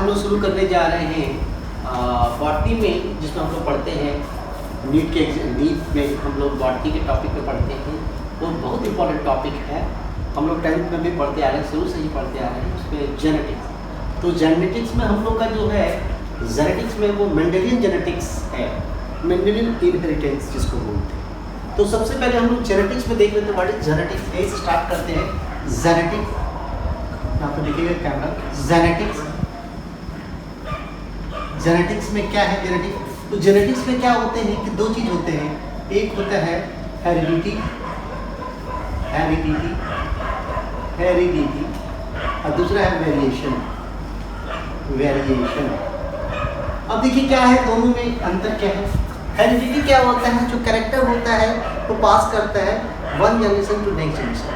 लोग शुरू करने जा रहे हैं बॉटनी में, जिसमें हम लोग पढ़ते हैं नीट में हम लोग बॉटनी के टॉपिक पे पढ़ते हैं। वो बहुत इंपॉर्टेंट टॉपिक है, हम लोग 10th में भी पढ़ते आ रहे हैं, शुरू से ही पढ़ते आ रहे हैं। उस पर जेनेटिक्स, तो जेनेटिक्स में हम लोग का जो है जेनेटिक्स में वो मेंडेलियन जेनेटिक्स है, मेंडेलियन इनहेरिटेंस जिसको बोलते हैं। तो सबसे पहले हम लोग जेनेटिक्स में देख लेते हैं व्हाट इज जेनेटिक्स। ए से स्टार्ट करते हैं। जेनेटिक्स, यहाँ पे देखिएगा कैमरा, जेनेटिक्स। जेनेटिक्स में क्या है जेनेटिक्स? तो जेनेटिक्स में क्या होते हैं कि दो चीज होते हैं, एक होता है हेरिडिटी, हेरिडिटी, हेरिडिटी, और दूसरा है वेरिएशन, वेरिएशन। अब देखिए क्या है, दोनों में अंतर क्या है। हेरिडिटी क्या होता है, जो कैरेक्टर होता है वो पास करता है one generation to next generation.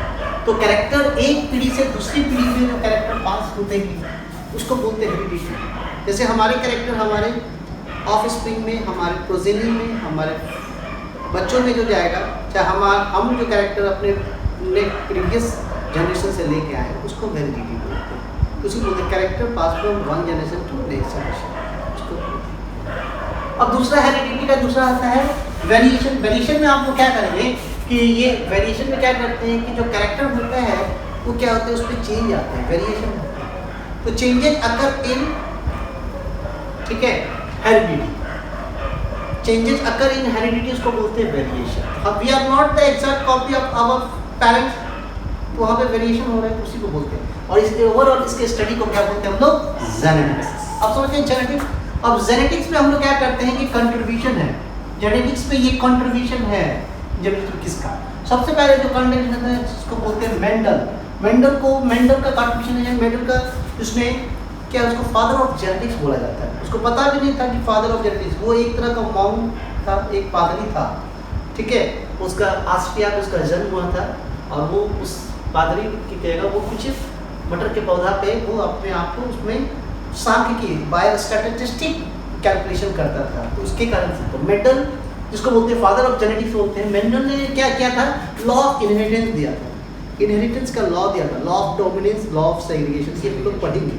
तो कैरेक्टर एक पीढ़ी से दूसरी पीढ़ी में जो कैरेक्टर पास होते हैं उसको बोलते हैं हेरिडिटी। जैसे हमारे कैरेक्टर हमारे ऑफ स्प्रिंग में, हमारे प्रोजेनी में, हमारे बच्चों में जो जाएगा, चाहे हम जो कैरेक्टर अपने प्रीवियस जनरेशन से लेके आए उसको हेरिडिटी बोलते हैं। तो उसी बोलते हैं character pass from one generation to next generation. अब दूसरा हेरिडिटी का दूसरा आता है वेरिएशन। वेरिएशन में आप लोग क्या करेंगे कि ये वेरिएशन में क्या करते हैं कि जो कैरेक्टर होता है वो क्या होता है, उस पर चेंज आते हैं, वेरिएशन होता है। तो चेंजेस अकर इन, ठीक है, heredity, changes occur in heredity उसको बोलते हैं वेरिएशन। अब we are not the exact copy of our parents, तो वहाँ पे वेरिएशन हो रहा है, उसी को बोलते हैं। और इसके ओवरऑल इसके स्टडी को क्या बोलते हैं हम लोग, जेनेटिक्स। अब समझते हैं जेनेटिक्स। अब जेनेटिक्स में हम लोग क्या करते हैं कि कंट्रीब्यूशन है, जेनेटिक्स में ये कंट्रीब्यूशन है जेनेटिक्स किसका। सबसे पहले जो कंट्रीब्यूशन है जिसको बोलते हैं मेंडल। मेंडल का कंट्रीब्यूशन है, मेंडल का उसने क्या, उसको फादर ऑफ जेनेटिक्स बोला जाता है। उसको पता भी नहीं था कि फादर ऑफ जेनेटिक्स, वो एक तरह का माउंट था, एक पादरी था, ठीक है। उसका ऑस्ट्रिया में उसका जन्म हुआ था और वो उस पादरी की कहेगा वो कुछ मटर के पौधा पे वो अपने आप को उसमें सांख्यिकी बायोस्टैटिस्टिक कैलकुलेशन करता था। तो उसके कारण से तो मेंडल जिसको बोलते हैं फादर ऑफ जेनेटिक्स बोलते हैं, मेंडल ने क्या किया था, लॉ ऑफ इनहेरिटेंस दिया था, इनहेरिटेंस का लॉ दिया था, law of dominance, law of segregation, ये हम लोग पढ़ेंगे,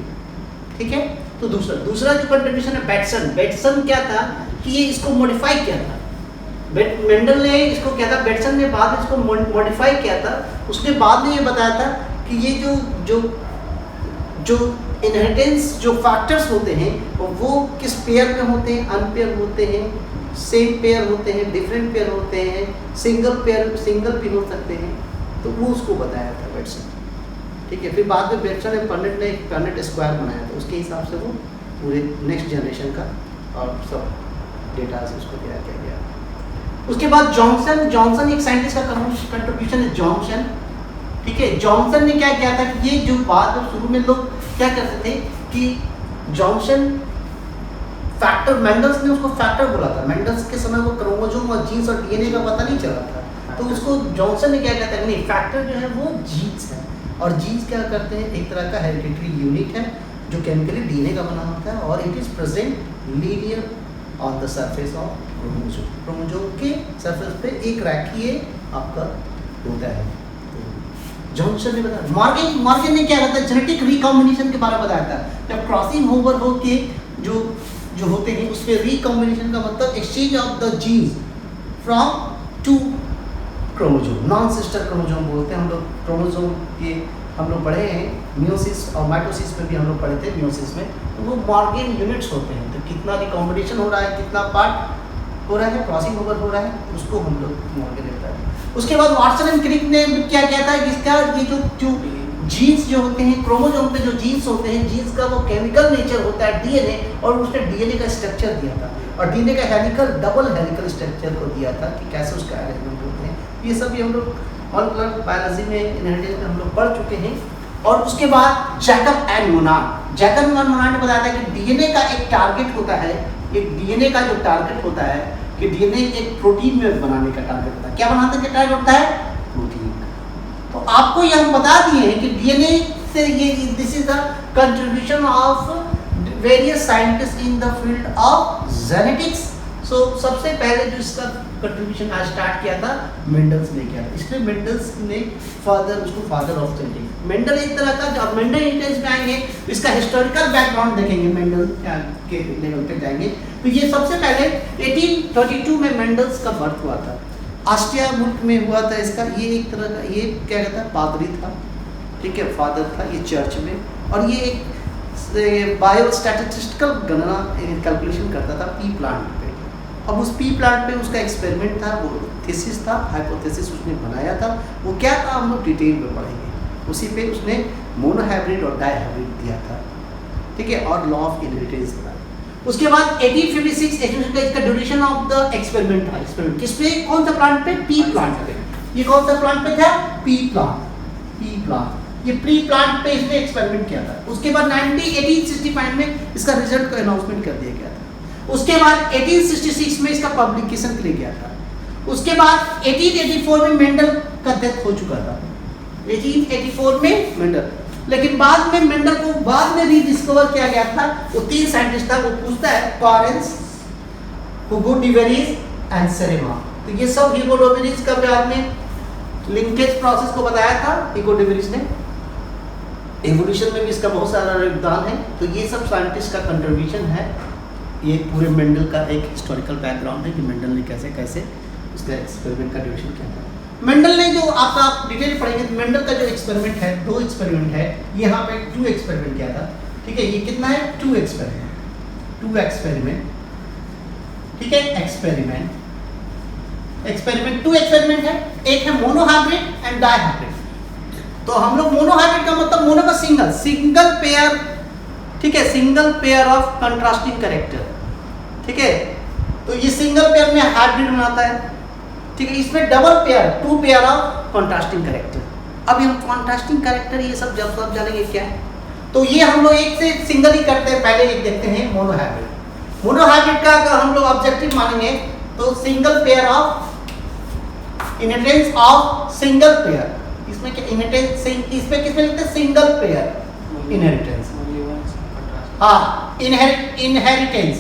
ठीक है। तो दूसरा जो कंट्रीब्यूशन है बेटसन क्या था कि ये इसको मॉडिफाई किया था। मेंडल ने इसको क्या था, बेटसन ने बाद में इसको मॉडिफाई किया था। उसने बाद में ये बताया था कि ये जो इनहेरिटेंस जो फैक्टर्स होते हैं वो किस पेयर में होते हैं, अनपेयर होते हैं, सेम पेयर होते हैं, डिफरेंट पेयर होते हैं, सिंगल भी हो सकते हैं। तो वो उसको बताया था बेटसन, ठीक है। फिर बाद में बेटसन ने पर्नेट स्क्वायर बनाया था, उसके हिसाब से वो पूरे नेक्स्ट जनरेशन का और सब डेटा से उसको तैयार किया गया। उसके बाद जॉनसन एक साइंटिस्ट का कंट्रीब्यूशन है, जॉनसन, ठीक है। जॉनसन ने क्या किया था कि ये जो बात शुरू में लोग क्या करते थे कि जॉनसन फैक्टर, मेंडल्स ने उसको फैक्टर बोला था। मेंडल्स के समय वो क्रोमोसोम और जीन्स और डीएनए का पता नहीं चला था, तो उसको जॉनसन ने क्या कहता है, नहीं फैक्टर जो है वो जीन्स है, और जीन्स क्या करते हैं, एक तरह का हेरिडिटरी यूनिट है जो केमिकली डीएनए का बना होता है और it is present linear on the surface of chromosome. Chromosome के सरफेस पे एक रेखीय आपका होता है। जॉनसन ने बताया। मॉर्गन ने क्या कहता है, जेनेटिक रिकॉम्बिनेशन के बारे में बताया था। जब क्रॉसिंग ओवर हो के जो होते हैं उसमें रिकॉम्बिनेशन का मतलब exchange of the genes from two chromosome, non sister chromosome बोलते हैं हम लोग। क्रोमोसोम के हम लोग पढ़े हैं, मियोसिस और माइटोसिस में भी हम लोग पढ़े थे। मियोसिस में तो वो मॉर्गन यूनिट्स होते हैं, तो कितना रिकॉम्बिनेशन हो रहा है, कितना पार्ट हो रहा है, क्रॉसिंग ओवर हो रहा है, उसको हम लोग मॉर्गन लेता है। उसके बाद वाटसन एंड क्रिक ने क्या कहता है कि इसका ये जो जीन्स जो होते हैं, क्रोमोसोम पे जो जीन्स होते हैं, जीन्स का वो केमिकल नेचर होता है डीएनए, और उसने डीएनए का स्ट्रक्चर दिया था और डीएनए का डबल हेलिकल स्ट्रक्चर को दिया था कि कैसे उसका अरेंजमेंट होते हैं। ये सब हम लोग मॉलिक्यूलर बायोलॉजी में, इनहेरिटेंस में हम लोग पढ़ चुके हैं। और उसके बाद जैकब एंड मोनान ने बताया था कि डीएनए का एक टारगेट होता है, एक डीएनए का जो टारगेट होता है कि डीएनए एक प्रोटीन में बनाने का टारगेट होता है। क्या बनाने का टारगेट होता है, प्रोटीन। तो आपको ये हम बता दिए हैं कि डीएनए से ये this is the contribution of various scientist in the field of genetics. सो सबसे पहले जो इसका कंट्रीब्यूशन आज स्टार्ट किया था मेंडल्स ने किया था, इसलिए मेंडल्स ने उसको फादर ऑफ जेनेटिक्स। मेंडल एक तरह का, जब मेंडल इन्हेरिटेंस में आएंगे तो इसका हिस्टोरिकल बैकग्राउंड देखेंगे, मेंडल के लेवल पे जाएंगे तो ये सबसे पहले 1832 में मेंडल्स का बर्थ हुआ था, ऑस्ट्रिया मुल्क में हुआ था इसका। ये एक तरह का, ये क्या कहता है, पादरी था, ठीक है, फादर था ये चर्च में, और ये एक बायो स्टैटिस्टिकल गणना कैलकुलेशन करता था पी प्लांट पे। अब उस पी प्लांट पे उसका एक्सपेरिमेंट था, वो थीसिस था, हाइपोथेसिस उसने बनाया था, वो क्या था हम लोग डिटेल में पढ़ेंगे। उसी पे उसने मोनोहाइब्रिड और डाइहाइब्रिड दिया था, ठीक है, और लॉ ऑफ इनहेरिटेंस बनाया। उसके बाद 1856 का इसका ड्यूरेशन ऑफ द एक्सपेरिमेंट था। एक्सपेरिमेंट किस पे, कौन सा प्लांट पे, पी प्लांट पे। ये कौन सा प्लांट पे था, पी प्लांट, पी प्लांट, ये प्री प्लांट पे इसने एक्सपेरिमेंट किया था। उसके बाद 1865 में इसका रिजल्ट को अनाउंसमेंट कर दिया गया था। उसके बाद 1866 में इसका पब्लिकेशन के लिए गया था। उसके बाद 1884 में मेंडल का डेथ हो चुका था, 1884 में मेंडल। लेकिन बाद में मेंडल को बाद में रीडिस्कवर किया गया था। वो 3 साइंटिस्ट था, वो पूछता है कॉरेंस, हुगो डिवेरिस एंड सेरेमा। तो ये सब हुगो डिवेरिस का बाद में लिंकेज प्रोसेस को बताया था हुगो डिवेरिस ने, एवोल्यूशन में भी इसका बहुत सारा योगदान है। तो ये सब साइंटिस्ट का कंट्रीब्यूशन है। ये पूरे मेंडल का एक हिस्टोरिकल बैकग्राउंड है कि मेंडल ने कैसे कैसे उसका एक्सपेरिमेंट का ड्यूरेशन किया था। मेंडल ने जो आपका डिटेल पढ़ेंगे, मेंडल का जो एक्सपेरिमेंट है, 2 एक्सपेरिमेंट है, यहाँ पे 2 एक्सपेरिमेंट किया था, ठीक है। ये कितना है, 2 एक्सपेरिमेंट, 2 एक्सपेरिमेंट, ठीक है, एक्सपेरिमेंट 2 एक्सपेरिमेंट है। एक है मोनोहाइब्रिड एंड डाइहाइब्रिड। तो हम लोग मोनोहाइब्रिड का मतलब मोनो का सिंगल पेयर, ठीक है, single pair of contrasting character, ठीक है। तो ये सिंगल पेयर में हाइब्रिड बनाता है, ठीक है। इसमें double pair, 2 pair of contrasting character. अब हम कंट्रास्टिंग कैरेक्टर ये सब जब सब जानेंगे क्या है। तो ये हम लोग एक से सिंगल ही करते हैं, पहले एक देखते हैं मोनोहाइब्रिड। मोनोहाइब्रिड का अगर हम लोग ऑब्जेक्टिव मानेंगे तो single pair of inheritance of single pair. इसमें क्या इनहेरिटेंस, इसमें किसमें लिखते हैं, सिंगल पेयर इनहेरिटेंस, हाँ, इनहेरिटेंस,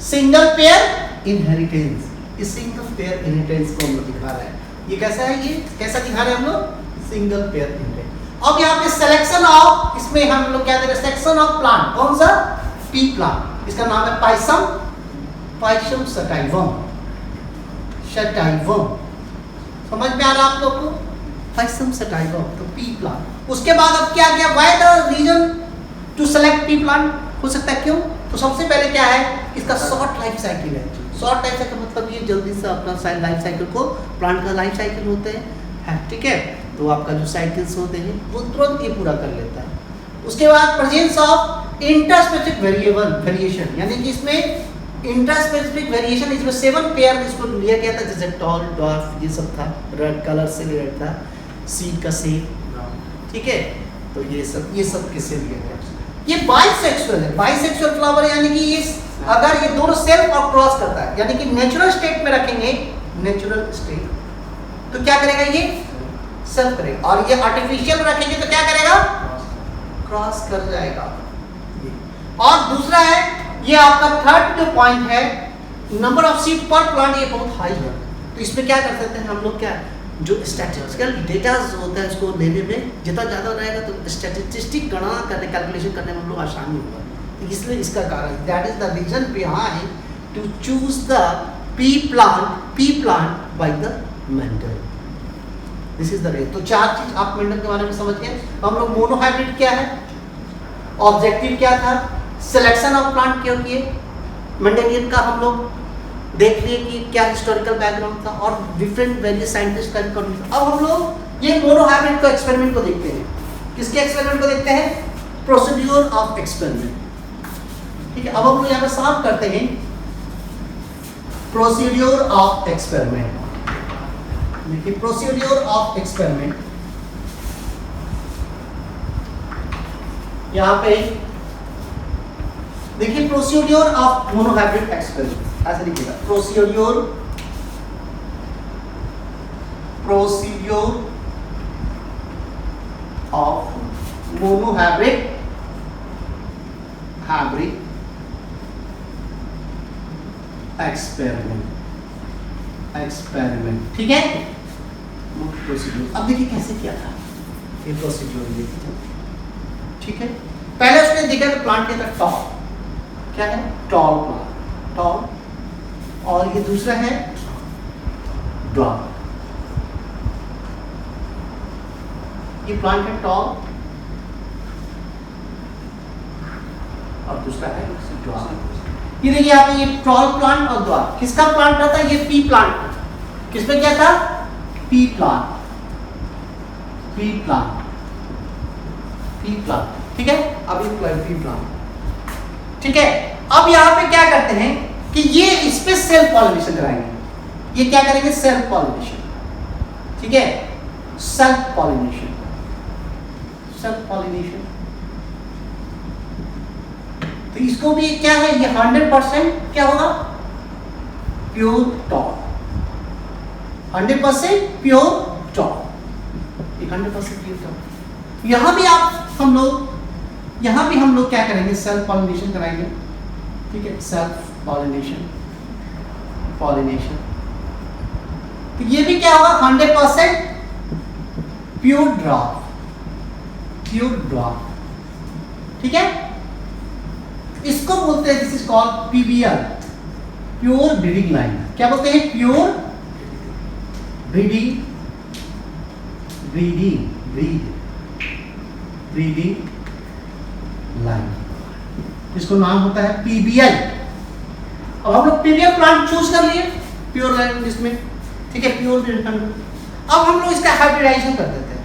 सिंगल पेयर इनहेरिटेंस। इस सिंगल पेयर इनहेरिटेंस को हम लोग दिखा रहे हैं। ये कैसा है, ये कैसा दिखा रहे हैं हम लोग, सिंगल पेयर इनहेरिटेंस। अब यहाँ पे सिलेक्शन ऑफ, इसमें हम लोग क्या दे रहे हैं, सेक्शन ऑफ प्लांट, कौन सा, पी प्लांट। इसका नाम है पाइसम सटाइवम, सटाइवम, समझ में आ रहा आप लोग को, पाइसम सटाइवम, तो पी प्लांट। उसके बाद अब क्या किया, why the reason to select pea plant, हो सकता है क्यों। तो सबसे पहले क्या है, इसका शॉर्ट लाइफ साइकिल है। शॉर्ट लाइफ साइकिल मतलब ये जल्दी से अपना लाइफ साइकिल को, प्लांट का लाइफ साइकिल होते हैं, ठीक है। तो आपका जो साइकिल्स होते हैं वो तुरंत ये पूरा कर लेता है। उसके बाद प्रेजेंस ऑफ इंटरस्पेसिफिक वेरिएशन, यानी कि इसमें इंटरस्पेसिफिक वेरिएशन, इसमें 7 पेयर इसको लिया गया था, जैसे टॉल, डॉर्फ, ये सब था, रेड कलर से रेड था, सीड का सेड, ठीक है। तो ये सब किससे लिया गया, ये बाइसेक्सुअल है। बाइसेक्सुअल फ्लावर यानी कि ये अगर ये दोनों सेल्फ और क्रॉस करता है, यानी कि नेचुरल स्टेट में रखेंगे, नेचुरल स्टेट, तो क्या करेगा, ये सेल्फ करेगा, और ये आर्टिफिशियल रखेंगे तो क्या करेगा, क्रॉस कर जाएगा। और दूसरा है, ये आपका थर्ड जो पॉइंट है, नंबर ऑफ सीड पर प्लांट, ये बहुत हाई है। तो इसमें क्या कर सकते हैं हम लोग, क्या जो स्टैटिस्टिकल डेटा होता है उसको लेने में जितना ज़्यादा रहेगा तो स्टैटिस्टिक गणना करने, कैलकुलेशन करने में हम लोग आसानी होगा। तो इसलिए इसका कारण, that is the reason behind to choose the pea plant by the Mendel. This is the reason. तो 4 चीज आप मेंडल के बारे में समझ गए। हम लोग मोनोहाइब्रिड क्या है, ऑब्जेक्टिव क्या था, सिलेक्शन ऑफ प्लांट क्यों किए, मेंडेलियन का हम लोग देख लिए कि क्या हिस्टोरिकल बैकग्राउंड था, और डिफरेंट वेरियस साइंटिस्ट का कंट्रीब्यूशन। अब हम लोग ये मोनोहाइब्रिड का एक्सपेरिमेंट को देखते हैं। किसके एक्सपेरिमेंट को देखते हैं, प्रोसीड्यूर ऑफ एक्सपेरिमेंट, ठीक है। अब हम लोग यहाँ पे साफ करते हैं प्रोसीड्यूर ऑफ एक्सपेरिमेंट। देखिए प्रोसीड्यूर ऑफ एक्सपेरिमेंट, यहाँ पे देखिए प्रोसीड्यूर ऑफ मोनोहाइब्रिड एक्सपेरिमेंट, ऐसे लिखिएगा, procedure of monohybrid experiment. Experiment, ठीक है। प्रोसीड्यूर अब देखिए कैसे किया था ये प्रोसीड्यूर, देखिए ठीक है। पहले उसने देखा कि प्लांट क्या था, टॉल, क्या है टॉल प्लांट, टॉल, और ये दूसरा है ड्वार्फ। ये प्लांट है टॉल और दूसरा है ड्वार्फ। ये देखिए आप, ये टॉल प्लांट और ड्वार्फ, किसका प्लांट था? ये पी प्लांट। किसमें क्या था? P plant, P plant, P plant, ठीक है। अब ये पी प्लांट, ठीक है। अब यहां पे क्या करते हैं कि ये इस पे सेल्फ पॉलिनेशन कराएंगे। ये क्या करेंगे? सेल्फ पॉलिनेशन, ठीक है, सेल्फ पॉलिनेशन, सेल्फ पॉलिनेशन। तो इसको भी क्या है, ये 100% क्या होगा? Pure tall, 100% pure tall, 100% pure tall. यहां भी हम लोग क्या करेंगे? सेल्फ पॉलिनेशन कराएंगे, ठीक है, सेल्फ पॉलिनेशन, पॉलिनेशन। तो ये भी क्या होगा? 100% प्योर ड्राफ्ट, प्योर ड्राफ्ट, ठीक है। इसको बोलते हैं, this is called PBL, pure breeding line. क्या बोलते हैं? प्योर ब्रीडिंग, ब्रीडिंग लाइन, इसको नाम होता है पीबीएल। अब हम लोग पीबीएल प्लांट चूज कर लिए प्योर लाइन जिसमें, ठीक है, प्योर ब्रीडिंग। अब हम लोग इसका हाइब्रिडाइजेशन कर देते हैं,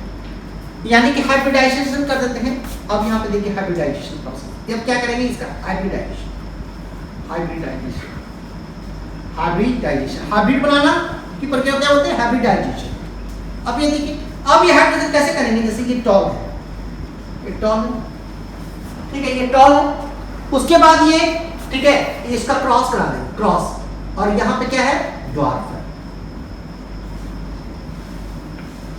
यानी कि हाइब्रिडाइजेशन कर देते हैं। अब यहाँ पे देखिए हाइब्रिडाइजेशन प्रोसेस। अब क्या करेंगे? इसका हाइब्रिडाइजेशन, हाइब्रिडाइजेशन, हाइब्रिडाइजेशन, हाइब्रिड बनाना की प्रक्रिया क्या होती है? हाइब्रिडाइजेशन। अब ये देखिए, अब ये हाइब्रिडाइजेशन कैसे करेंगे? जैसे ये टॉल है, ये टॉल है, ठीक है, ये टॉल है। उसके बाद ये, ठीक है, इसका क्रॉस करा दें, क्रॉस, और यहाँ पे क्या है? ड्वार्फ है,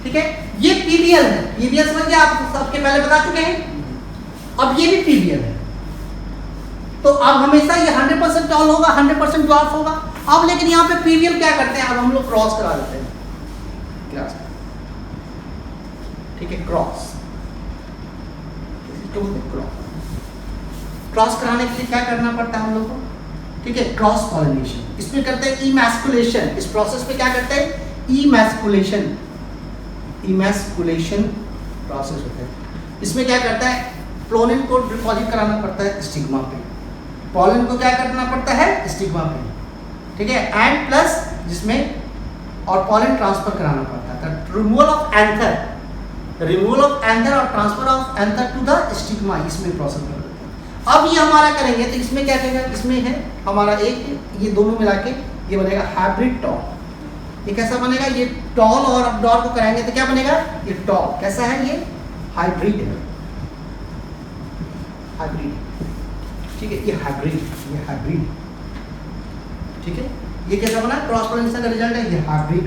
ठीक है। ये पीबीएल है, पीबीएल समझ गए आप, सबके पहले बता चुके हैं। अब ये भी पीबीएल है, तो अब हमेशा ये 100% टॉल होगा, 100% ड्वार्फ होगा। अब लेकिन यहाँ पे पीबीएल क्या करते हैं? अब हम लोग क्रॉस करा देते हैं, ठीक है, क्रॉस, क्रॉस कराने के लिए क्या करना पड़ता है हम लोग को? ठीक है, क्रॉस पॉलिनेशन। इसमें करते हैं इमैस्कुलेशन। इस प्रोसेस पे क्या करते हैं? इमैस्कुलेशन, इमैस्कुलेशन प्रोसेस होता है। इसमें क्या करता है? पोलन को डिपॉजिट कराना पड़ता है स्टिग्मा पे, पोलन को क्या करना पड़ता है? स्टिग्मा पे, ठीक है, एंड प्लस जिसमें और पोलन ट्रांसफर कराना पड़ता है, removal of anther, removal of anther और transfer of anther to the stigma, इसमें प्रोसेस कर देते हैं। अब ये हमारा करेंगे तो इसमें क्या करेंगे? इसमें है हमारा एक, ये दोनों मिला के ये बनेगा हाइब्रिड टॉल। ये कैसा बनेगा? ये टॉल और डॉल को कराएंगे तो क्या बनेगा? ये टॉल कैसा है? ये हाइब्रिड है, हाइब्रिड, ठीक है, ये हाइब्रिड, ये हाइब्रिड, ठीक है। ये कैसा बना? क्रॉस पोलिनेशन का रिजल्ट है, ये हाइब्रिड।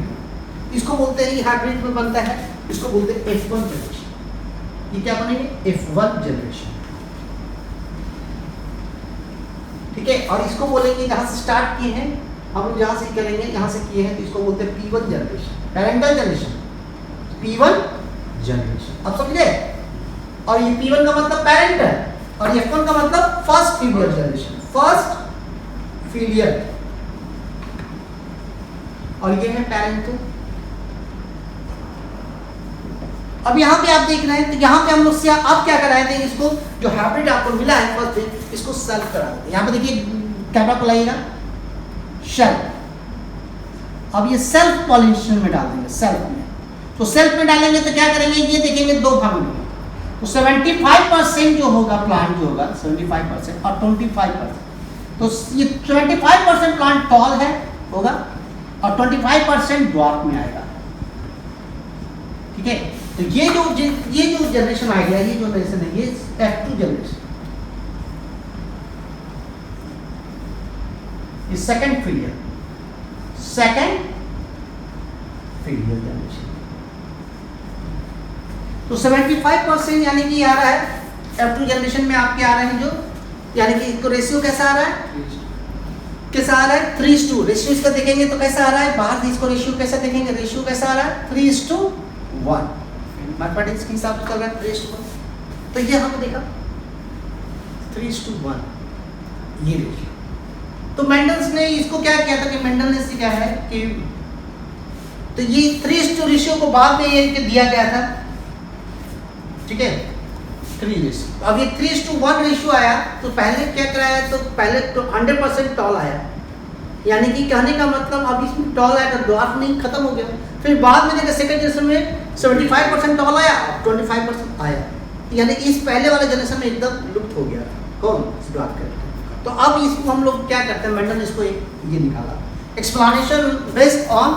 इसको बोलते हैं, ये हाइब्रिड में बनता है, इसको बोलते हैं F1 जनरेशन। ये क्या बनेंगे? F1 जनरेशन, ठीक है। और इसको बोलेंगे, जहां से स्टार्ट किए हैं हम लोग, जहां से करेंगे, यहां से किए हैं, तो इसको बोलते हैं P1 generation, parental generation, P1 generation. अब समझे? और ये P1 का मतलब पैरेंटल, और F1 का मतलब first filial generation, first filial, और ये है पैरेंटल। अब यहाँ पे आप देख रहे हैं, तो यहाँ पे हम लोग से अब क्या कराए थे? इसको जो हाइब्रिड आपको मिला है फर्स्ट डे, इसको सेल्फ करा देते हैं। यहाँ पे देखिए कैमरा को लाइएगा, सेल्फ। अब ये सेल्फ पॉलिनेशन में डाल देंगे, सेल्फ में। तो सेल्फ में डालेंगे तो क्या करेंगे? ये देखेंगे दो भाग में, तो 75% जो होगा प्लांट, जो होगा 75% और 25%, तो ये 75% प्लांट टॉल है होगा और 25% ड्वार्फ में आएगा, ठीक है। तो ये जो जनरेशन आ गया, ये जो जनरेशन है, ये F2 जनरेशन, ये second filial, second filial generation. तो 75% यानी कि आ रहा है F2 जनरेशन में आपके आ रहे हैं जो, यानी कि इसको रेशियो कैसा आ रहा है? कैसा आ रहा है 3:2। रेशियो इसका देखेंगे तो कैसा आ रहा है, बाहर से इसको रेशियो कैसा देखेंगे, रेशियो कैसा आ रहा है 3:1। मैथमेटिक्स के हिसाब से चल रहा है 3:1। तो ये हमने देखा 3:1 ये रेशियो। तो मेंडल्स ने इसको क्या किया था कि मेंडल ने क्या है कि तो ये 3:2 रेशियो को बाद में ये दिया गया था, ठीक है 3 रेशियो। अब ये 3:1 रेशियो आया तो पहले क्या कराया, तो पहले तो 100% टॉल आया, यानी कि कहने का मतलब अब इसमें टॉल आया तो ड्वार्फ नहीं, खत्म हो गया। फिर बाद में जगह सेकंड जनरेशन में 75% टॉल आया, 25% आया, यानी इस पहले वाले जनरेशन में एकदम लुप्त हो गया कौन, ड्वार्फ कैरेक्टर। तो अब इसको हम लोग क्या करते हैं, मेंडल ने इसको ये निकाला एक्सप्लेनेशन बेस्ड ऑन,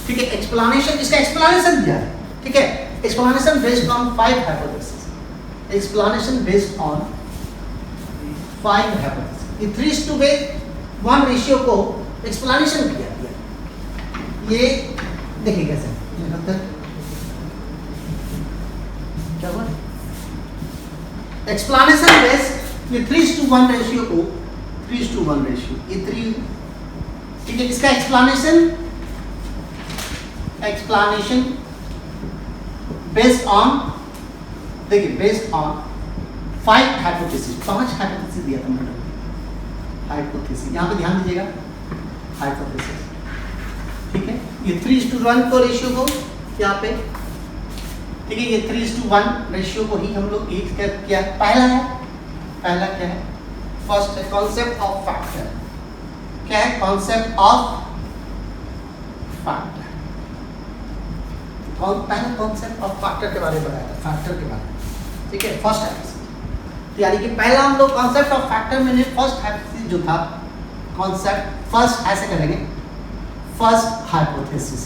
ठीक है एक्सप्लेनेशन, इसका एक्सप्लेनेशन दिया है, ठीक है explanation based on 5 hypothesis, explanation based on 5 hypothesis. ये 3:1 रेशियो को एक्सप्लेनेशन किया गया। ये देखिए कैसे क्या हुआ एक्सप्लेनेशन बेस्ड, ये 3:1 रेशियो को 3:1 रेशियो ये 3, ठीक है इसका एक्सप्लेनेशन बेस्ड ऑन, देखिए बेस्ड ऑन 5 हाइपोथेसिस, 5 हाइपोथेसिस दिया था मैडम, हाइपोथेसिस यहाँ पे ध्यान दीजिएगा हाइपोथेसिस, ठीक है ये 3:1 को रेशियो को यहाँ पे, ठीक है ये 3:1 रेशियो को ही हम लोग एक क्या पहला है, पहला क्या है, फर्स्ट है कॉन्सेप्ट ऑफ फैक्टर, क्या है कॉन्सेप्ट ऑफ फैक्टर, पहला कॉन्सेप्ट ऑफ फैक्टर के बारे में बताया था, फैक्टर के बारे में, ठीक है फर्स्ट हाइपोथेसिस। तो यानी कि पहला हम लोग कॉन्सेप्ट ऑफ फैक्टर में फर्स्ट हाइपोथेसिस जो था, कॉन्सेप्ट फर्स्ट ऐसे करेंगे, फर्स्ट हाइपोथेसिस,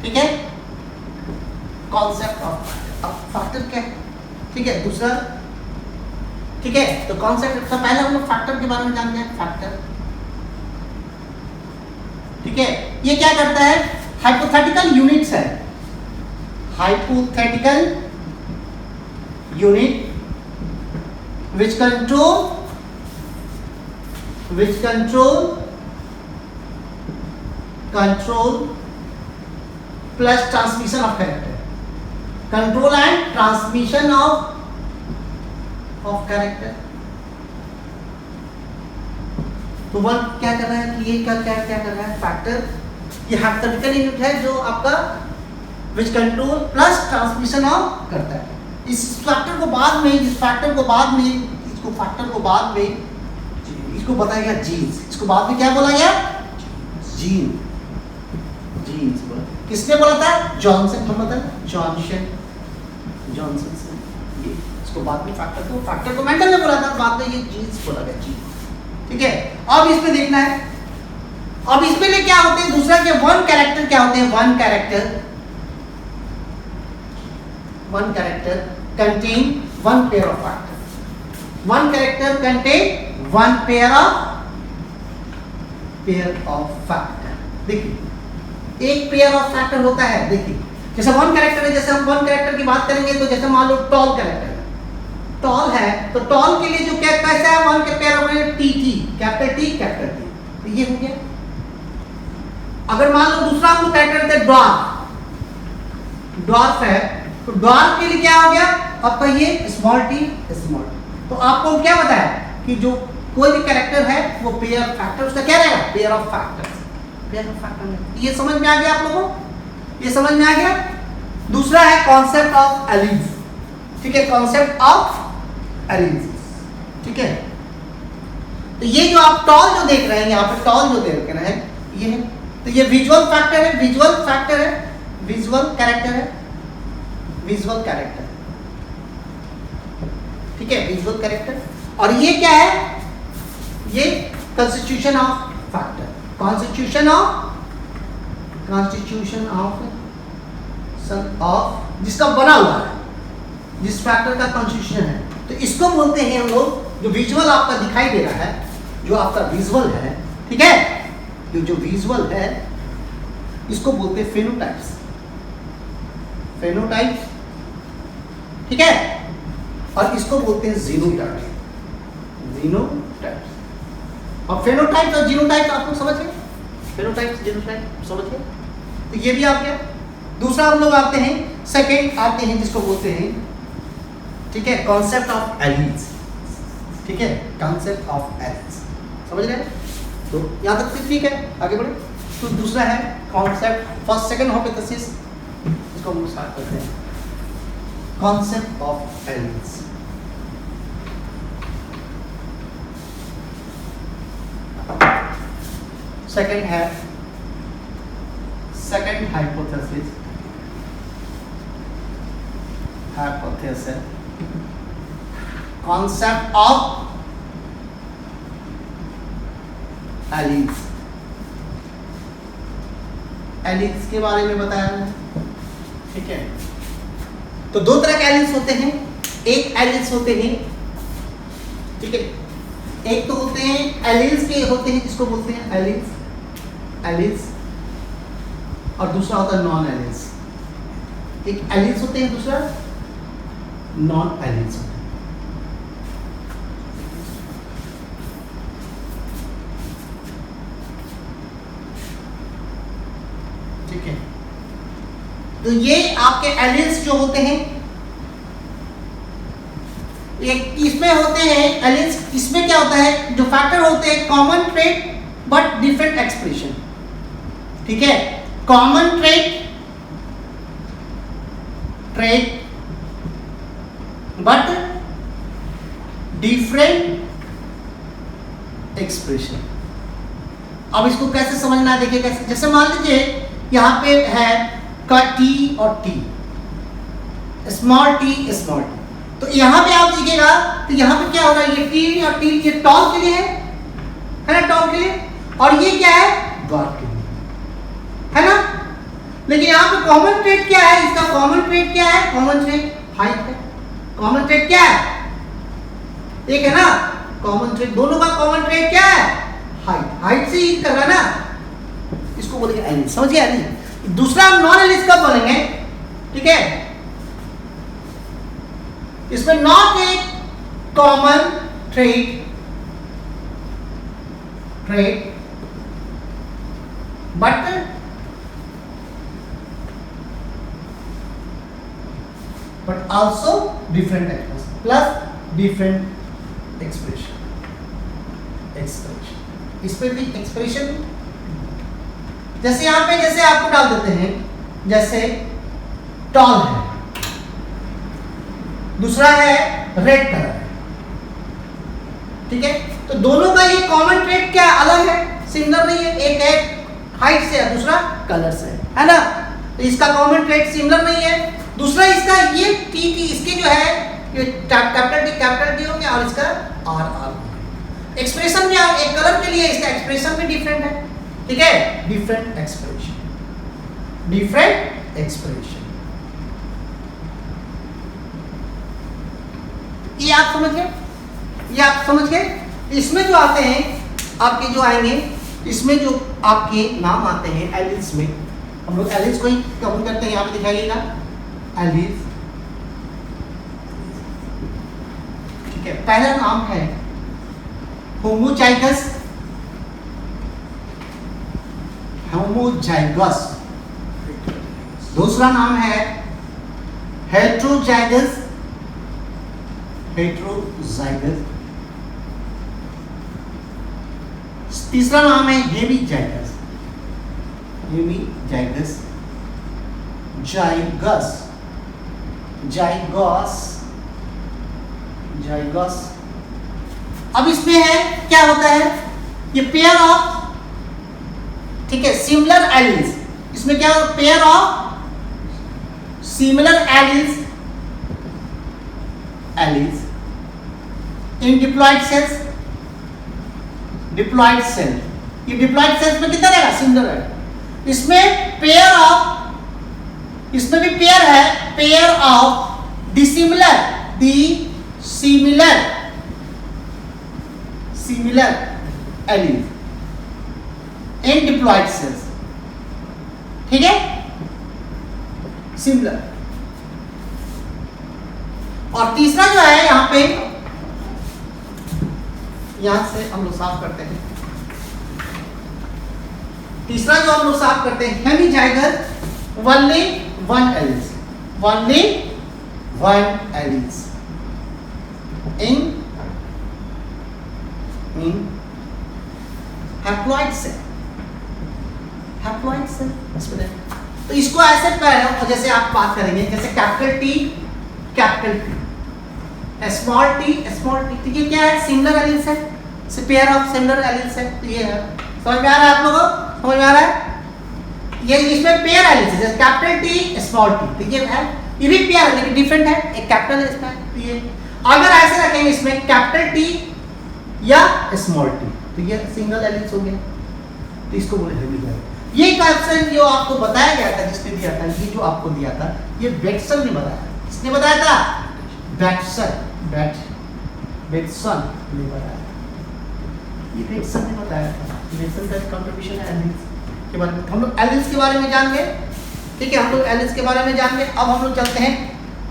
ठीक है कॉन्सेप्ट ऑफ फैक्टर क्या है, ठीक है दूसरा, ठीक है तो कॉन्सेप्ट तो पहले हम लोग फैक्टर के बारे में जानते हैं, फैक्टर, ठीक है ये क्या करता है, हाइपोथेटिकल यूनिट्स है, hypothetical unit which control plus transmission of character, control and transmission of character। तो वन क्या कर रहा है कि ये क्या क्या क्या कर रहा है, फैक्टर ये हाइपोथेटिकल यूनिट है जो आपका which control plus transmission of करता है। इस फैक्टर को बाद में, इस फैक्टर को बाद में, इसको फैक्टर को बाद में इसको बताया गया जीन्स, इसको बाद में क्या बोला गया, जीन, जीन्स बोला, किसने बोला था, जॉनसन, हम बता जॉनसन से, ये इसको बाद में फैक्टर को मेंडल ने बोला था, बाद में ये जीन्स बोला गया, जीन, ठीक है। अब इसमें देखना है, अब इसमें लिए क्या होते हैं, दूसरा क्या वन कैरेक्टर क्या होते हैं, one character contain one pair of factor, one character contain one pair of factor. देखिए एक पेयर ऑफ फैक्टर होता है, देखिए जैसे वन कैरेक्टर है, जैसे हम वन कैरेक्टर की बात करेंगे तो जैसे मान लो टॉल कैरेक्टर, टॉल है तो टॉल के लिए जो क्या कैसा है, वन के पेयर में टी, कैपिटल टी, तो ये हो गया। अगर मान लो दूसरा हम कैरेक्टर थे ड्वार्फ है, तो ड्वार्फ के लिए क्या हो गया आपका ये स्मॉल टी, तो आपको क्या बताया कि जो कोई भी कैरेक्टर है वो पेयर फैक्टर, उसका क्या रहेगा, पेयर ऑफ फैक्टर। ये समझ में आ गया आप लोगों को, ये समझ में आ गया। दूसरा है कॉन्सेप्ट ऑफ एलिज, ठीक है कॉन्सेप्ट ऑफ एलिज, ठीक है। तो ये जो आप टॉल जो देख रहे हैं यहाँ पे, टॉल जो देख रहे हैं ये है, तो ये विजुअल फैक्टर है, विजुअल कैरेक्टर, ठीक है विजुअल कैरेक्टर। और ये क्या है, ये constitution of factor, constitution of जिसका बना हुआ है, जिस फैक्टर का कॉन्स्टिट्यूशन है, तो इसको बोलते हैं हम लोग, जो विजुअल आपका दिखाई दे रहा है, जो आपका विजुअल है, ठीक है ये जो विजुअल है इसको बोलते हैं फेनोटाइप्स, ठीक है, और इसको बोलते हैं जीनोटाइप। जीनोटाइप और फेनोटाइप और जीनोटाइप आप लोग समझ गए, फेनोटाइप जीनोटाइप समझ गए, तो ये भी आप गया। दूसरा हम लोग आते हैं, सेकंड आते हैं जिसको बोलते हैं, ठीक है, कॉन्सेप्ट ऑफ एलीज। ठीक है, कॉन्सेप्ट ऑफ एलीज समझ रहे हैं, तो यहाँ तक तो ठीक है, आगे बढ़े। तो दूसरा है कॉन्सेप्ट, फर्स्ट सेकंड हाइपोथेसिस, इसको हम स्टार्ट करते हैं, कॉन्सेप्ट ऑफ एलीज। सेकंड है second hypothesis, concept of allies. Allies के बारे में बताया है, ठीक है। तो दो तरह के एलीज होते हैं, एक एलीज होते हैं, ठीक है, एक तो होते हैं एलीज के होते हैं जिसको बोलते हैं एलीज, और दूसरा होता है नॉन एलीज। एक एलीज होते हैं, दूसरा नॉन एलीज होते हैं। ठीक है, तो ये आपके एलीज जो होते हैं, एक इसमें होते हैं एलीज, इसमें क्या होता है, जो फैक्टर होते हैं common trait but different expression. ठीक है, common trait but different expression. अब इसको कैसे समझना है, देखिए कैसे, जैसे मान लीजिए यहां पे है का टी और टी, स्मॉल टी, तो यहां पे आप देखिएगा तो यहां पे क्या हो रहा है, ये टी और टी, ये टॉल के लिए है ना, टॉल के लिए, और ये क्या है, डॉट के लिए, है ना। लेकिन यहाँ पे कॉमन ट्रेट क्या है, इसका कॉमन ट्रेट क्या है, कॉमन ट्रेट हाइट है। कॉमन ट्रेट क्या है, एक है ना कॉमन ट्रेट, दोनों का कॉमन ट्रेट क्या है, हाइट से ही कर रहा है ना, इसको बोलेंगे एलीज, समझिए एलीज। दूसरा हम नॉन एलीज कब बोलेंगे, ठीक है, इसमें not a common trait but also different expression plus different expression इसमें भी एक्सप्रेशन, जैसे यहाँ पे जैसे आपको डाल देते हैं, जैसे टॉल है, दूसरा है रेड कलर है, ठीक है, तो दोनों का ये कॉमन ट्रेट क्या अलग है, सिमिलर नहीं है, एक है हाइट से है, दूसरा कलर से है ना, तो इसका कॉमन ट्रेट सिमिलर नहीं है। दूसरा इसका ये टी इसके जो है ये कैपिटल टी हो गया, और इसका आर एक्सप्रेशन में एक कलर के लिए इसका एक्सप्रेशन भी डिफरेंट है, ठीक है, डिफरेंट एक्सप्रेशन। ये आप समझ गए, इसमें जो आते हैं आपके जो आएंगे, इसमें जो आपके नाम आते हैं एलीज में, हम लोग एलीज को ही कवर करते हैं, यहाँ पे दिखाइएगा एलीज, ठीक है। पहला नाम है होमोजाइगस, दूसरा नाम है हेट्रोजाइगस, तीसरा नाम है हेमीजाइगस, जाइगस। अब इसमें है क्या होता है, ये पेयर ऑफ, ठीक है, सिमिलर एलीज, इसमें क्या pair of similar allies in diploid sales, ये डिप्लॉइड सेल्स में कितना रहेगा, सिमिलर है। इसमें पेयर ऑफ, इसमें भी पेयर है, pair of dissimilar, similar allies in diploid sales, ठीक है, सिमिलर। और तीसरा जो है यहाँ पे, यहां से हम लोग साफ करते हैं, तीसरा जो हम लोग साफ करते हैं hemizygous only one alleles, only one alleles in haploid cell, haploid cell. तो इसको ऐसे पहले जैसे आप बात करेंगे, जैसे capital T, capital T, small T, small T, तो ये क्या है? सिंगुलर एलिस है, पेयर ऑफ सिंगुलर एलिस है। तो ये है, समझ में आ रहा है आप लोगों को? समझ में आ रहा है? ये इसमें पेयर एलिस है, जैसे कैपिटल टी स्मॉल टी, तो ये है, ये भी पेयर है लेकिन डिफरेंट है, एक कैपिटल है इसमें। तो ये अगर ऐसे रखेंगे इसमें कैपिटल टी या स्मॉल टी, तो ये सिंगल एलिस हो गया, तो इसको बोले हेमीजाइगस। ये क्वेश्चन जो आपको बताया गया था, जिसने दिया था, ये जो आपको दिया था, ये बेटसन ने बताया। किसने बताया था? बेटसन, बेटसन ने बताया, ये बेटसन ने बताया था। बेटसन का कंट्रीब्यूशन है एलिस के बारे में। हम लोग एलिस के बारे में जान गए, ठीक है, हम लोग एलिस के बारे में जान गए। अब हम लोग चलते हैं,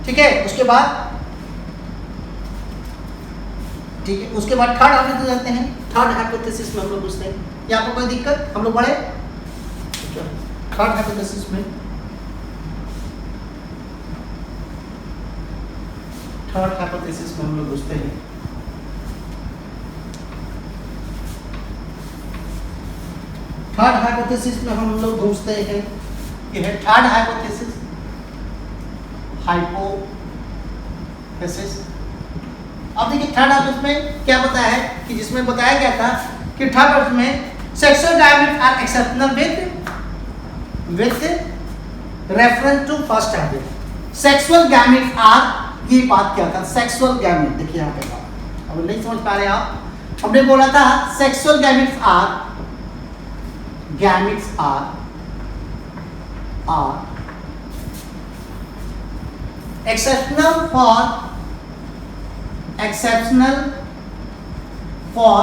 ठीक है, उसके बाद, ठीक है, उसके बाद थर्ड हाइपोथेसिस चलते हैं। थर्ड हाइपोथेसिस में हम लोग पूछते हैं, यहाँ पर कोई दिक्कत? हम लोग बढ़े थर्ड हाइपोथेसिस में। थर्ड हाइपोथेसिस में हम लोग पूछते हैं, थर्ड हाइपोथेसिस में हम लोग पूछते हैं, ये है थर्ड हाइपोथेसिस, हाइपोथेसिस। अब देखिए थर्ड हाइपोथेसिस में क्या बताया है कि जिसमें बताया गया था कि थर्ड हाइपोथेसिस में sexual गायनेट्स are exceptional with reference to first hypothesis. Sexual गायनेट्स are, ये बात क्या था? सेक्सुअल गायनेट, देखिए यहाँ पे बात अब नहीं समझ पा रहे आप, हमने बोला था sexual गायनेट्स are, gametes are exceptional for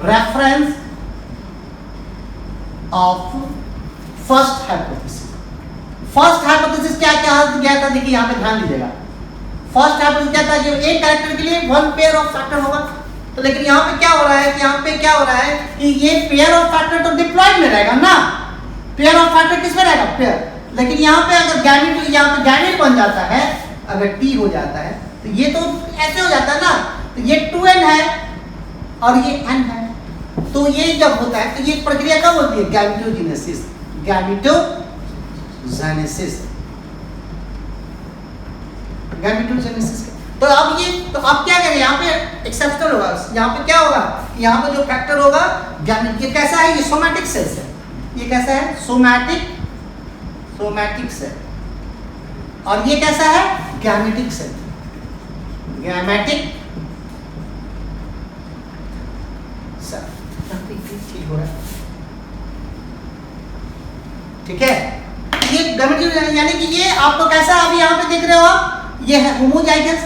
reference of first hypothesis। First hypothesis क्या क्या गया था? देखिए यहाँ पे ध्यान दीजिएगा, फर्स्ट हाइपोथेसिस क्या था? जो एक कैरेक्टर के लिए वन पेयर ऑफ फैक्टर होगा, तो लेकिन यहाँ पे क्या हो रहा है कि यहाँ पे क्या हो रहा है कि ये पेयर ऑफ फैक्टर तो डिप्लॉयड में रहेगा ना, पेयर ऑफ फैक्टर किस में रहेगा? पेयर। लेकिन यहाँ पे अगर गैमेट, यहाँ पे गैमेट बन जाता है, अगर टी हो जाता है, तो ये तो ऐसे हो जाता है ना, तो ये 2n है और ये n है, तो ये जब होता है तो ये प्रक्रिया कब होती है? Gametogenesis, gametogenesis, gametogenesis. तो अब ये, तो अब क्या करें? यहाँ पे एक्सेप्शनल होगा, यहाँ पे क्या होगा? यहाँ पे जो फैक्टर होगा गैमेट, ये कैसा है? ये सोमैटिक सेल्स है, ये कैसा है? Somatic cell. और ये कैसा है? Gametic cell, gametic cell. ठीक हो रहा है, ठीक है। ये गैमेटिक यानी कि ये आपको कैसा अभी यहाँ पे देख रहे हो आप, ये है होमोजाइगस,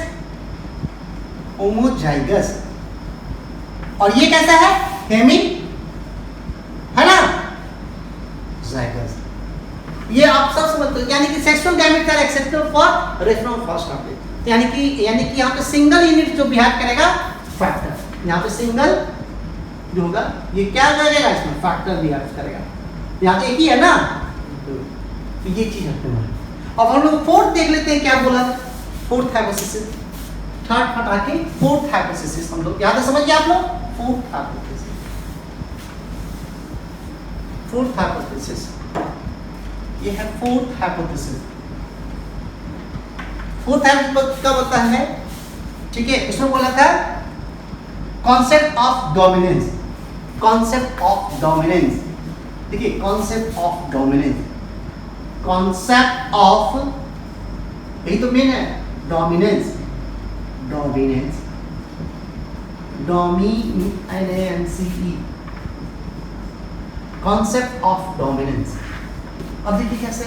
होमोजाइगस, और ये कैसा है? हेमी, है ना, जाइगस। ये आप सब समझते हो, यानी कि sexual gametes are acceptable for reference first hypothesis. यानी कि यहाँ पे सिंगल यूनिट जो बिहेव करेगा फैक्टर, यहाँ पे सिंगल जो होगा ये क्या करेगा? इसमें फैक्टर बिहेव करेगा। यहाँ तो एक ही है ना, तो ये चीज हटने वाली। अब हम लोग फोर्थ देख लेते हैं, क्या बोला? फोर्थ हाइपोथेसिस, थर्ड हटा के फोर्थ हाइपोथेसिस हम लोग याद है, समझिए आप लोग। फोर्थ हाइपोथेसिस, फोर्थ हाइपोथेसिस, ये है फोर्थ हाइपोथेसिस। फोर्थ हाइपोथेसिस का होता है, ठीक है, इसमें बोला था concept of dominance, concept of dominance. देखिए concept of dominance, concept of, यही तो मेन है, dominance, dominance, dominancy, concept of dominance. अब देखिए कैसे,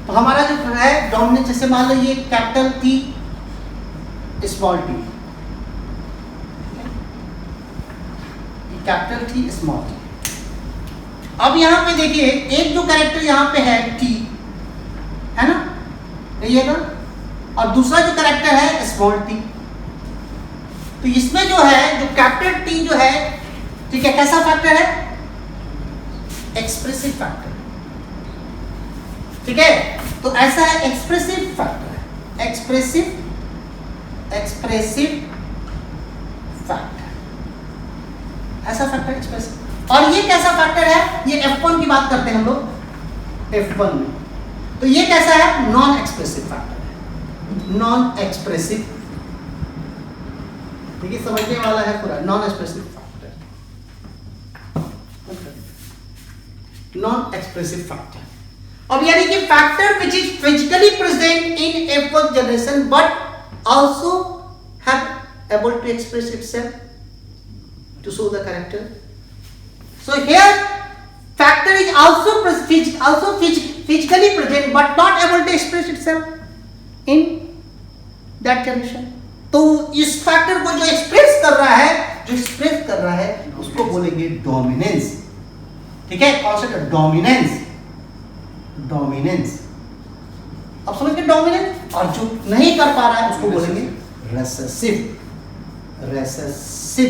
तो हमारा जो है डोमिनेंस, जैसे मान लो ये capital T small T, capital T small T. अब यहाँ पे देखिए एक जो कैरेक्टर यहाँ पे है टी, है ना, ये ना, और दूसरा जो कैरेक्टर है स्मॉल टी। तो इसमें जो है जो कैपिटल टी जो है, ठीक है, कैसा फैक्टर है? एक्सप्रेसिव फैक्टर, ठीक है। तो ऐसा है एक्सप्रेसिव फैक्टर, एक्सप्रेसिव फैक्टर, ऐसा फैक्टर एक्सप्रेसिव। और ये कैसा फैक्टर है? ये F1 की बात करते हैं हम लोग F1 में। तो ये कैसा है? नॉन एक्सप्रेसिव फैक्टर है, नॉन एक्सप्रेसिव, ठीक है, समझने वाला है पूरा। Non expressive factor, non expressive factor. अब यानी कि factor which is physically present in F1 generation but also have able to express itself to show the character. So here factor is also physically present but not able to express itself in that generation. तो इस factor को जो express कर रहा है, उसको बोलेंगे dominance, ठीक है। कॉन्सेप्ट है डोमिनेंस, डोमिनेंस। अब समझ गए डोमिनेंस। और जो नहीं कर पा रहा है उसको बोलेंगे रेसेसिव, रेसेसिव।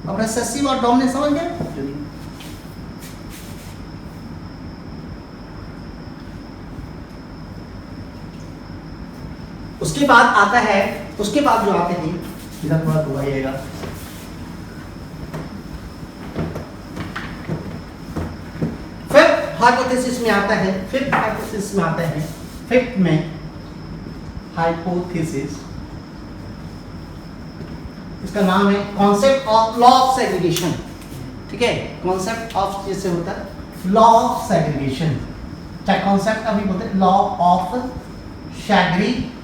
अब रेसेसिव और डोमिनेंस समझ गए। उसके बाद आता है, उसके बाद जो आते हैं, इधर थोड़ा घुमाइएगा, फिफ्थ हाइपोथेसिस में आता है, फिफ्थ हाइपोथेसिस में आता है, फिफ्थ में हाइपोथेसिस, इसका नाम है concept of law of segregation, ठीक है। कॉन्सेप्ट ऑफ जैसे होता है लॉ ऑफ सेग्रीगेशन, चाहे कॉन्सेप्ट अभी बोलते हैं लॉ ऑफ सेग्रीगेशन।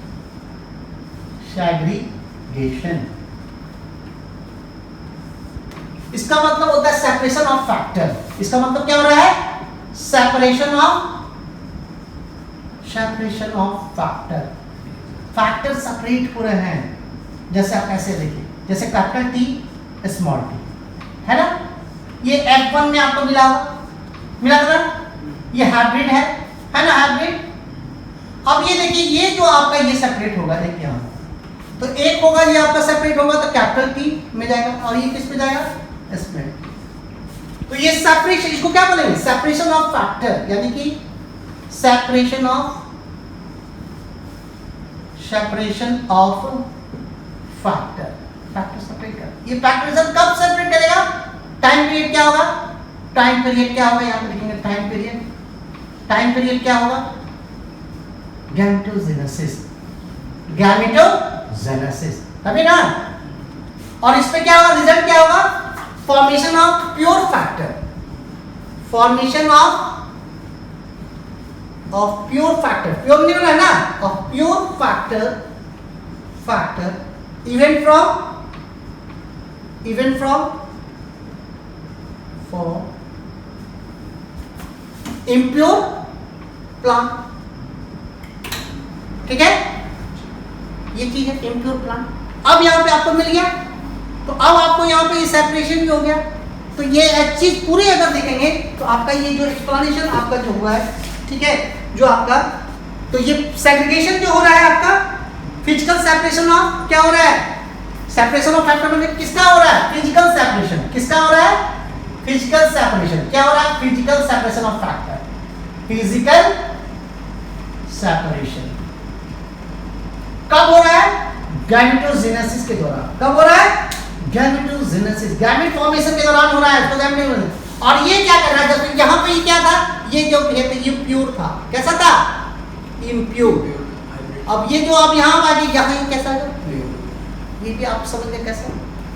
इसका मतलब होता है सेपरेशन ऑफ फैक्टर। इसका मतलब क्या हो रहा है? Separation of factor. Factor separate हो रहे हैं। जैसे आप ऐसे देखिए, जैसे कैपिटल टी स्मॉल टी है ना, ये F1 में आपको मिला था, ये हाइब्रिड है ना, हाइब्रिड। अब ये देखिए, ये जो आपका ये सेपरेट होगा, देखिए यहाँ तो एक होगा, ये आपका सेपरेट होगा तो कैपिटल टी में जाएगा, और ये किस में जाएगा? इसमें। तो ये सेपरेशन, इसको क्या बोलेंगे? सेपरेशन ऑफ फैक्टर, यानी कि separation of factor. Factor separate कर, ये फैक्टरिज्म कब सेपरेट करेगा? टाइम पीरियड क्या होगा? टाइम पीरियड क्या होगा? यहाँ पे लिखेंगे टाइम पीरियड। टाइम पीरियड क्या होगा? गैमेटोजेनेसिस, गैमेटोजेनेसिस, तभी ना। और इसमें क्या होगा? रिजल्ट क्या होगा? Formation of pure factor, formation of pure factor, pure नहीं होना है ना, of pure factor even from impure plant, ठीक है, ये चीज है impure plant। अब यहाँ पे आपको मिल गया, तो अब आपको यहाँ पे ये सेपरेशन भी हो गया। तो ये चीज पूरी अगर देखेंगे तो आपका ये जो एक्सप्लेनेशन आपका जो हुआ है, ठीक है, जो आपका, तो ये सेग्रीगेशन जो हो रहा है आपका, फिजिकल सेपरेशन ऑफ क्या हो रहा है? सेपरेशन ऑफ फैक्टर में किसका हो रहा है? Physical separation. किसका हो रहा है? Physical separation. क्या हो रहा है? Physical separation of factor, physical separation. कब हो रहा है? गैमेटोजेनेसिस के दौरान। कब हो रहा है? गैमेटोजेनेसिस, गैमेट फॉर्मेशन के दौरान हो रहा है, तो गैमेटोजेनेसिस। और ये क्या कर रहा है? जब यहाँ पे ये क्या था? ये जो इम्प्योर था, कैसा था? इम्प्योर। अब ये जो आप यहाँ आ गए, यहाँ ये कैसा है? ये भी आप समझ गए कैसा।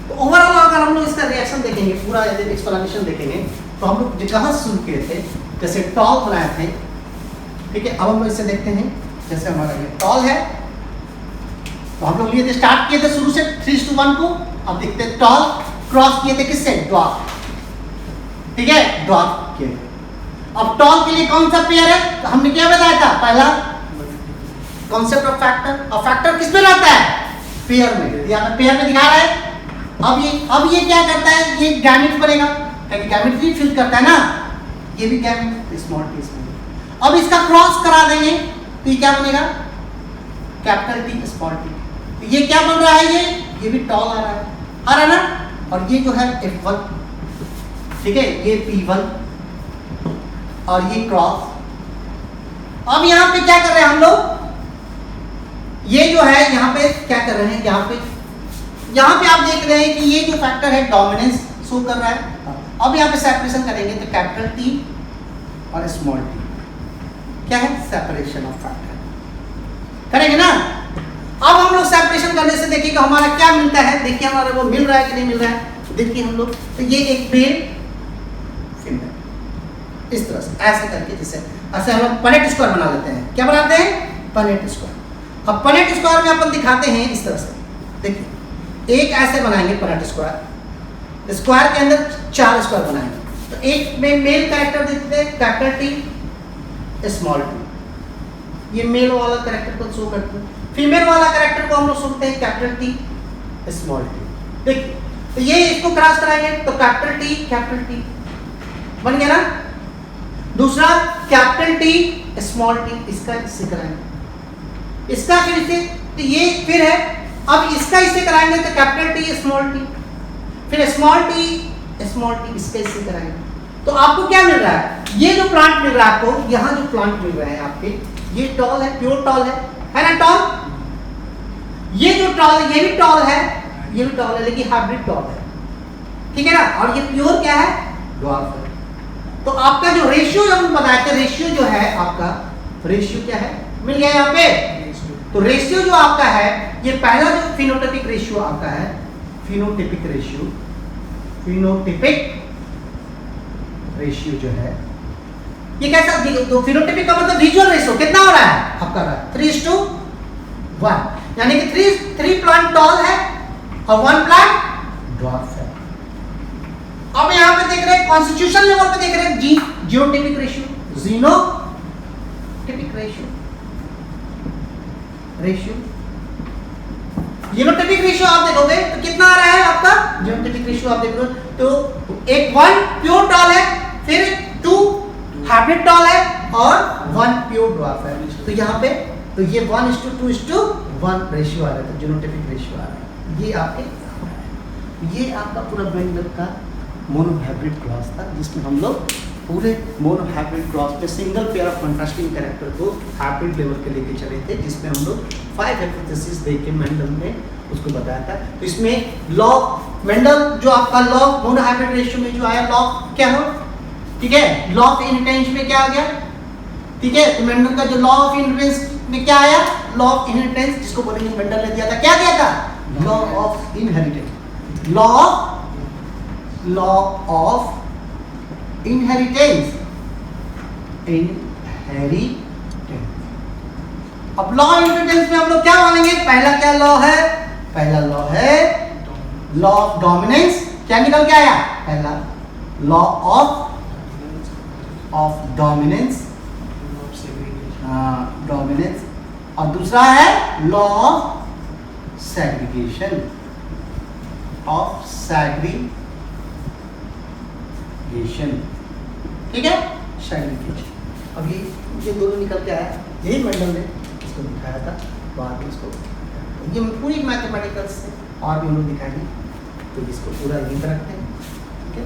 तो ओवरऑल अगर हम लोग इसका रिएक्शन देखेंगे, पूरा एक्सप्लेनेशन देखेंगे, तो हम लोग कहाँ शुरू किए थे? जैसे टॉल बनाए थे, ठीक है। अब हम लोग इसे देखते हैं, जैसे हमारा ये टॉल है, तो हम लोग लिए थे, स्टार्ट किए थे शुरू से 3:1 को। अब देखते हैं टॉल क्रॉस किए थे किससे? ड्वार्फ, ठीक है, ड्वार्फ किए। अब टॉल के लिए कौन सा पेयर है? तो हमने क्या बताया था? पहला कॉन्सेप्ट ऑफ फैक्टर। और फैक्टर किस में रहता है? पेयर में। यहाँ पे पेयर में दिखा रहा है। अब ये क्या करता है? ये गैमेट बनेगा, क्योंकि गैमेट भी फिल करता है ना, ये भी गैमेट स्मॉल टी। अब इसका क्रॉस करा देंगे तो ये क्या बनेगा? Capital T small T. तो ये क्या बन रहा है, ये भी टॉल आ रहा है ना, और ये जो है F1, ठीक है, ये P1 और ये क्रॉस। अब यहाँ पे क्या कर रहे हैं हम लोग, ये जो है यहाँ पे क्या कर रहे हैं, यहाँ पे आप देख रहे हैं कि ये जो फैक्टर है डोमिनेंस शो कर रहा है। अब यहाँ पे सेपरेशन करेंगे तो कैपिटल टी और स्मॉल टी, क्या है, सेपरेशन ऑफ फैक्टर करेंगे ना। अब हम लोग सेपरेशन करने से देखिए कि हमारा क्या मिलता है, देखिए हमारा वो मिल रहा है कि नहीं मिल रहा है, देखिए हम लोग, तो ये एक मेल फीमेल, इस तरह से ऐसे करके, जैसे ऐसे हम लोग पनेट स्क्वायर बना लेते हैं। क्या बनाते हैं, पनेट स्क्वायर। अब पनेट स्क्वायर में अपन दिखाते हैं इस तरह से, देखिए एक ऐसे बनाएंगे पनेट स्क्वायर, स्क्वायर के अंदर 4 स्क्वायर बनाएंगे। तो एक में मेल कैरेक्टर देते हैं कैपिटल टी स्मॉल टी, ये मेल वाला कैरेक्टर को शो करते हैं। फीमेल वाला कैरेक्टर को हम लोग सुनते हैं कैपिटल टी स्मॉल टी। देखिए तो ये इसको क्रॉस कराएंगे तो कैपिटल टी बन गया ना। दूसरा कैपिटल टी स्मॉल टी, इसका इससे कराएंगे, इसका फिर इसे, तो ये फिर है, अब इसका इससे कराएंगे तो कैपिटल टी स्मॉल टी, फिर स्मॉल टी इसका इससे कराएंगे। तो आपको क्या मिल रहा है, ये जो प्लांट मिल रहा है आपको, यहाँ जो प्लांट मिल रहा है आपके, ये टॉल है, प्योर टॉल है ना टॉल। ये जो टॉल है ये भी टॉल है, ये भी टॉल है, लेकिन हाइब्रिड टॉल है, ठीक है ना। और ये प्योर क्या है, ड्वार्फ है। तो आपका जो रेशियो जो हम बताए थे, रेशियो जो है आपका, रेशियो क्या है, मिल गया यहाँ पे। तो रेशियो जो आपका है, ये पहला जो फिनोटाइपिक रेशियो आपका है, फिनोटाइपिक रेशियो जो है, ये कैसा, तो फिनोटाइपिक का मतलब विजुअल रेशियो कितना हो रहा है आपका, 3:1, यानी कि 3 प्लांट टॉल है और 1 प्लांट ड्वार्फ है। अब यहाँ पे देख रहे हैं कॉन्स्टिट्यूशन लेवल पे देख रहे हैं जीनोटाइपिक रेशियो आप देखोगे तो कितना आ रहा है आपका जीनोटाइपिक रेशियो, आप देख रहे हो तो एक 1 प्योर टॉल है, फिर 2 हाइब्रिड टॉल है और 1 प्योर ड्वार्फ है। तो यहाँ पे तो ये 1:2:1 रेशियो आ रहा है, तो जीनोटाइपिक रेशियो आ रहा है। ये आपका पूरा बेंडल का मोनोहाइब्रिड क्रॉस था, जिसमें हम लोग पूरे मोनोहाइब्रिड क्रॉस पे single pair of contrasting character को हाइब्रिड लेवल के लेके चले थे, जिसमें हम लोग 5 हाइपोथेसिस देके मेंडल ने उसको बताया था। तो इसमें लॉ मेंडल जो आपका लॉ मोनोहाइब्रिड रेशियो में जो आया, लॉ क्या हो, ठीक है, लॉ ऑफ इनहेरिटेंस में क्या आ गया, ठीक है। तो मेंडल का जो लॉ ऑफ इनहेरिटेंस में क्या आया, लॉ ऑफ इनहेरिटेंस, जिसको बोलेंगे मेंडल ने दिया था, क्या दिया था, law of inheritance, law of inheritance. अब लॉ ऑफ इनहेरिटेंस में हम लोग क्या मानेंगे, पहला क्या लॉ है, पहला लॉ है लॉ ऑफ डोमिनेंस, क्या निकल के आया, पहला लॉ ऑफ डोमिनेंस, डोमिनेंस, और दूसरा है लॉ ऑफ सेग्रीगेशन, ठीक है, सेग्रीगेशन। अब ये दोनों निकल के आया, यही मेंडल ने इसको दिखाया था, बाद में इसको ये पूरी मैथमेटिकल से और भी हम लोग दिखाएंगे। तो इसको पूरा यहीं पर रखते हैं, ठीक है।